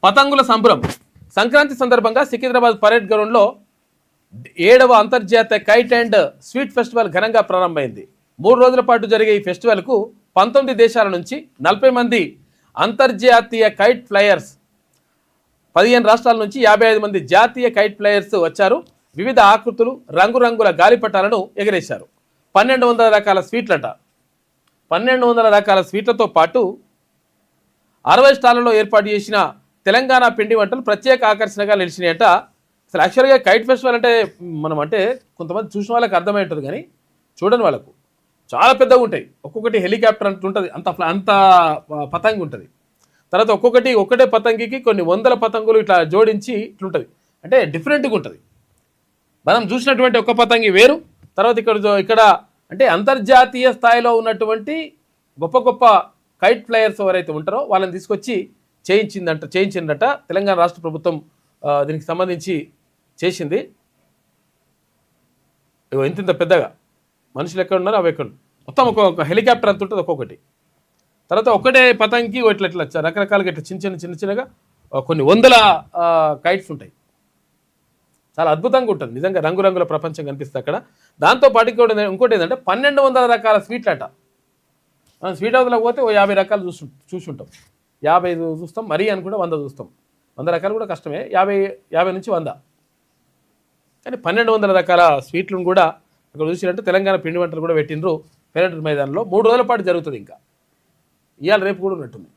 పతంగుల సంబరం. సంక్రాంతి సందర్భంగా సికింద్రాబాద్ పరేడ్ గ్రౌండ్లో 7వ అంతర్జాతీయ కైట్ అండ్ స్వీట్ ఫెస్టివల్ ఘనంగా ప్రారంభమైంది. 3 రోజుల పాటు జరిగే ఈ ఫెస్టివల్కు 19 దేశాల నుంచి 40 మంది అంతర్జాతీయ కైట్ ఫ్లయర్స్, 15 రాష్ట్రాల నుంచి 55 మంది జాతీయ కైట్ ఫ్లయర్స్ వచ్చారు. వివిధ ఆకృతులు, రంగురంగుల గాలిపటాలను ఎగరేశారు. 1200 రకాల స్వీట్లట. 1200 రకాల స్వీట్లతో పాటు 60 స్టాళ్లలో ఏర్పాటు చేసిన తెలంగాణ పిండి వంటలు ప్రత్యేక ఆకర్షణగా నిలిచినాయట. అసలు యాక్చువల్గా కైట్ ఫెస్టివల్ అంటే మనం అంటే కొంతమంది చూసిన వాళ్ళకి అర్థమై ఉంటుంది, కానీ చూడని వాళ్ళకు చాలా పెద్దగా ఉంటాయి. ఒక్కొక్కటి హెలికాప్టర్ అంత ఉంటుంది, అంత పతంగి ఉంటుంది. తర్వాత ఒకటే పతంగికి కొన్ని వందల పతంగులు ఇట్లా జోడించి ఇట్లుంటుంది. అంటే డిఫరెంట్గా ఉంటుంది. మనం చూసినటువంటి ఒక పతంగి వేరు. తర్వాత ఇక్కడ అంటే అంతర్జాతీయ స్థాయిలో ఉన్నటువంటి గొప్ప గొప్ప కైట్ ఫ్లయర్స్ ఎవరైతే ఉంటారో వాళ్ళని తీసుకొచ్చి చేయించిందట తెలంగాణ రాష్ట్ర ప్రభుత్వం. దీనికి సంబంధించి చేసింది. ఇంత పెద్దగా మనుషులు ఎక్కడ ఉన్నారు, అవి ఎక్కడ మొత్తం ఒక హెలికాప్టర్ అంత ఉంటుంది ఒక్కొక్కటి. తర్వాత ఒకటే పతంగి ఇట్లా రకరకాలుగా ఇట్లా చిన్నగా కొన్ని వందల కైట్స్ ఉంటాయి. చాలా అద్భుతంగా ఉంటుంది నిజంగా. రంగురంగుల ప్రపంచం కనిపిస్తుంది అక్కడ. దాంతోపాటు ఇంకోటి ఏంటంటే 1200 రకాల స్వీట్లు అట. మనం స్వీట్ హౌస్లోకి పోతే 50 రకాలు చూసుంటాం. 50 చూస్తాం, మరీ అని కూడా 100 చూస్తాం. 100 రకాలు కూడా కష్టమే, 50 నుంచి 100. కానీ 1200 రకాల స్వీట్లను కూడా అక్కడ చూసినట్టు తెలంగాణ పిండి వంటలు కూడా పెట్టినరు. పెరడ్ మైదానంలో 3 రోజుల పాటు జరుగుతుంది. ఇంకా ఇవాళ రేపు కూడా ఉన్నట్టుంది.